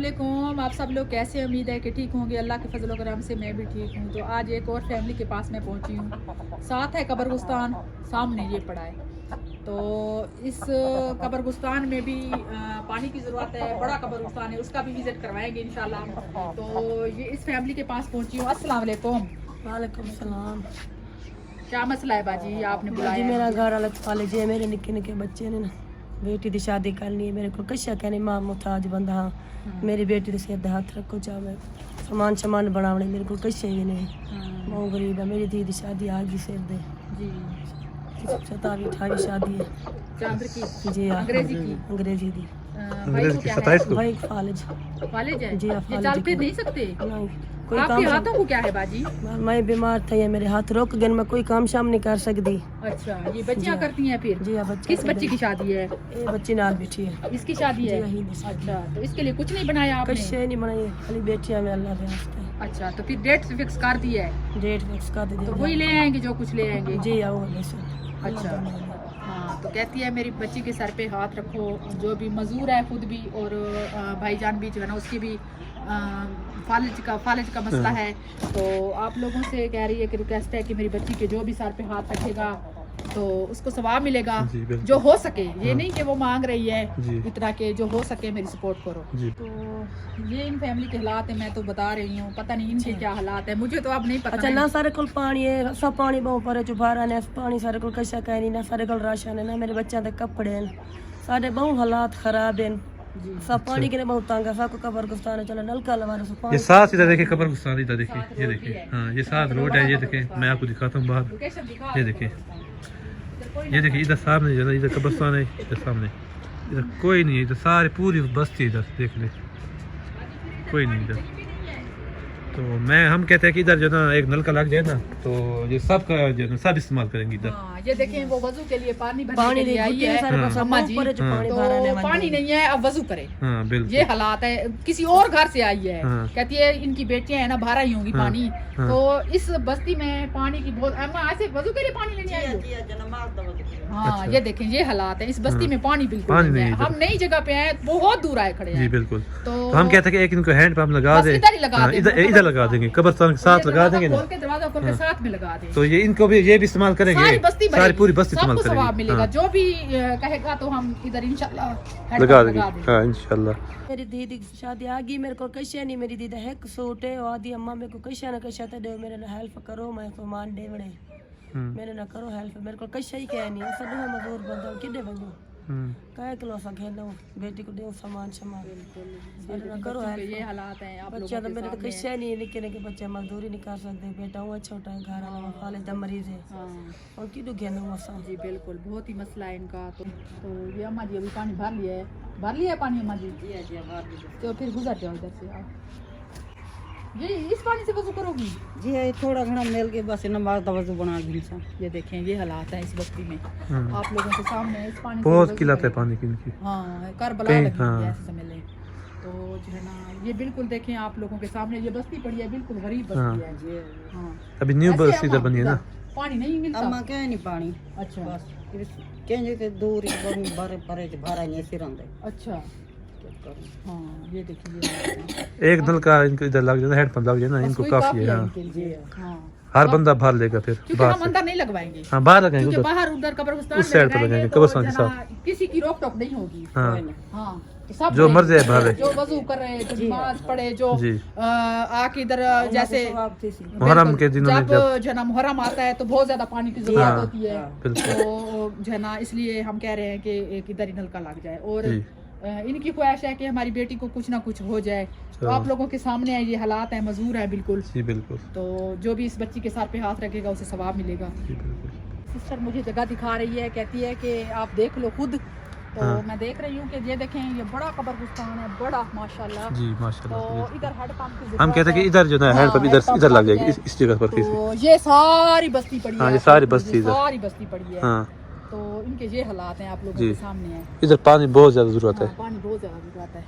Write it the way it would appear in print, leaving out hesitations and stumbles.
वालेकुम, आप सब लोग कैसे? उम्मीद है कि ठीक होंगे। अल्लाह के फजल करम से मैं भी ठीक हूँ। तो आज एक और फैमिली के पास मैं पहुँची हूँ। साथ है कब्रगुस्तान, सामने ये पड़ा है। तो इस कब्रगुस्तान में भी पानी की ज़रूरत है। बड़ा कब्रगुस्तान है, उसका भी विज़िट करवाएंगे इंशाल्लाह। तो ये इस फैमिली के पास पहुँची हूँ। अस्सलाम वालेकुम। वालेकुम सलाम। क्या मसला है बाजी, आपने जी बुलाया? मेरा घर वाला कॉलेज है, मेरे निक्के निक्के बच्चे ने ना बेटी की शादी करनी है। मेरे को कशा कहने मां मुताज बंदा हाँ मेरी बेटी के सिर हाथ रखो चाहे मैं सामान सामान बनावने मेरे को कशा ही नहीं। बहुत गरीब है, मेरी दी की शादी आ गई सिर दे जी 27-28 शादी है। चादर की? जी हाँ, अंग्रेजी की? अंग्रेजी दी। भाई को क्या है? भाई कॉलेज कॉलेज है? जी हाँ, ये चल फिर नहीं सकते? नहीं कोई आपके काम हाथों को क्या है बाजी? मैं बीमार था, ये मेरे हाथ रुक गए, मैं कोई काम शाम नहीं कर सकती। अच्छा, ये बच्चियां करती हैं फिर? जी हाँ, बच्चे किस बच्ची की शादी है? ये बच्ची नाल बैठी है। इसकी शादी है? जी हाँ, अच्छा, तो इसके लिए कुछ नहीं बनाया आपने? कुछ नहीं बनाई, खाली बेटियां में अल्लाह के वास्ते। अच्छा, तो फिर डेट फिक्स कर दी है? डेट फिक्स कर दी। तो वही ले आएंगे जो कुछ ले आएंगे? जी आओ वैसे। अच्छा हाँ, तो कहती है मेरी बच्ची के सर पे हाथ रखो। जो भी मजदूर है खुद भी और भाईजान भी जो है ना उसकी भी फालिज का मसला है। तो आप लोगों से कह रही है कि रिक्वेस्ट है कि मेरी बच्ची के जो भी सर पे हाथ रखेगा तो उसको सवाब मिलेगा जो हो सके। ये नहीं कि वो मांग रही है इतना के जो हो सके मेरी सपोर्ट करो। तो ये इन फैमिली के हालात है, मैं तो बता रही हूँ। पता नहीं इनके क्या हालात है, मुझे तो अब नहीं पता। अच्छा ना सारे को पानी है, सब पानी बहुत परे चुभारा ने पानी सारे को कशा कहनी ना सारे को राशन है ना मेरे बच्चों के कपड़े हैं सारे बहुत हालात खराब हैं। सब पानी के लिए बहुत तंग है। सबको कब्रगुस्तान है, चलो नलका लगा रहे पानी। ये साथ इधर देखिए कब्रगुस्तान, इधर देखिए, ये देखिए हाँ ये साथ रोड है। ये देखिए मैं आपको दिखाता हूँ बाहर, ये देखिए इधर सामने जो है इधर कब्रस्तान है, इधर सामने इधर कोई नहीं है, इधर सारी पूरी बस्ती इधर देख ले कोई नहीं इधर। तो हम कहते हैं कि इधर जो ना एक नलका लग जाए ना तो ये सब का जो ना सब इस्तेमाल करेंगे इधर। ये देखें वो वजू के लिए पानी भरने के लिए आई है अम्मा जी, तो पानी नहीं है अब वजू करे। हाँ बिल्कुल, ये हालात है। किसी और घर से आई है, कहती है इनकी बेटियां है ना भरा ही होंगी पानी। तो इस बस्ती में पानी की बहुत अम्मा ऐसे वजू के लिए पानी लेने आई हो। हाँ ये देखें ये हालात है, इस बस्ती में पानी बिल्कुल नहीं है। हम नई जगह पे हैं, बहुत दूर आए खड़े हैं। बिल्कुल, तो हम कहते हैं कि एक इनको हैंड पंप लगा दे, इधर लगा देंगे, कब्रस्तान के साथ लगा देंगे ना, दरवाजा खोल के साथ में लगा दें तो ये इनको भी ये भी इस्तेमाल करेंगे, सारी पूरी बस्ती इस्तेमाल सबको सवाब करेंगे। मिलेगा। जो भी कहेगा तो हम इधर इंशाल्लाह लगा देंगे हाँ इंशाल्लाह। मेरी दीदी की शादी आ गई, मेरे को कशा नहीं। मेरी दीदी है सूट है और आदि अम्मा मेरे को कशा ना कशा तो दे मेरे ना हेल्प करो, मैं तो मान दे बड़े मेरे ना करो हेल्प। मेरे को कशा ही कह नहीं सब मजदूर बंदा किडे बंदो कहे किलो सा खेल बेटी को दे सामान ना करो हेल्प। ये हालात हैं आप बच्चा तो मेरे तो कशा नहीं, निके निके बच्चे मजदूरी नहीं कर सकते। बेटा हुआ छोटा है, घर वाला फाले दा मरीज है और की दुख है ना जी बिल्कुल, बहुत ही मसला है इनका। तो ये अम्मा जी अभी पानी भर लिया है पानी अम्मा जी। तो फिर गुजर जाओ इधर से आप। ये इस पानी से वजू करोगी? जी है, थोड़ा घना मिल के बस नमाज का वजू बना दी। ये देखें ये हालात है इस बस्ती में आप लोगों के सामने। इस पानी बहुत किल्लत है पानी की इनकी। हाँ करबला लगी है ऐसे समझ लें। तो जो है ना ये बिल्कुल देखें आप लोगों के सामने ये बस्ती पड़ी है, बिल्कुल गरीब बस्ती है। हाँ अभी न्यू बस्ती इधर बनी है ना, पानी नहीं मिलता। अम्मा क्या नहीं पानी। अच्छा बस केंजे के दूर ही बारे परे भरा नहीं सिरंदे। अच्छा हाँ ये देखिए एक नल का इनको इधर लग जाए, हेड पंप लग जाए ना इनको काफी है। हाँ हर बंदा भर लेगा फिर क्योंकि हम अंदर नहीं लगवाएंगे। हाँ बाहर लगाएंगे क्योंकि बाहर उधर कब्रस्तान उस साइड पे लगाएंगे कब्रस्तान के साथ, किसी की रोक टोक नहीं होगी। हाँ सब जो मर्जी है भर जो वजू कर रहे हैं, जो नमाज पढ़े, जो आके इधर जैसे मुहर्रम के दिनों में जब जो ना मुहर्रम आता है तो बहुत ज्यादा पानी की जरूरत होती है। तो जो है ना इसलिए हम कह रहे हैं कि एक इधर ही नलका लग जाए। और इनकी ख्वाहिश है कि हमारी बेटी को कुछ ना कुछ हो जाए। तो आप लोगों के सामने है ये हालात है, मजबूर है बिल्कुल। जी बिल्कुल। तो जो भी इस बच्ची के सर पे हाथ रखेगा उसे सवाब मिलेगा। सिस्टर मुझे जगह दिखा रही है, कहती है कि आप देख लो खुद। तो मैं देख रही हूँ कि ये देखें ये बड़ा कब्रगुस्तान है, बड़ा माशाल्लाह जी माशाल्लाह। तो इधर हेड पंप की हम कहते हैं कि इधर जो है हेड पंप इधर लग जाएगी इस जगह पर। तो ये सारी बस्ती पड़ी है, ये सारी बस्ती पड़ी है। तो इनके ये हालात हैं आप लोगों के सामने है। इधर पानी बहुत ज्यादा जरूरत है, पानी बहुत ज्यादा जरूरत है।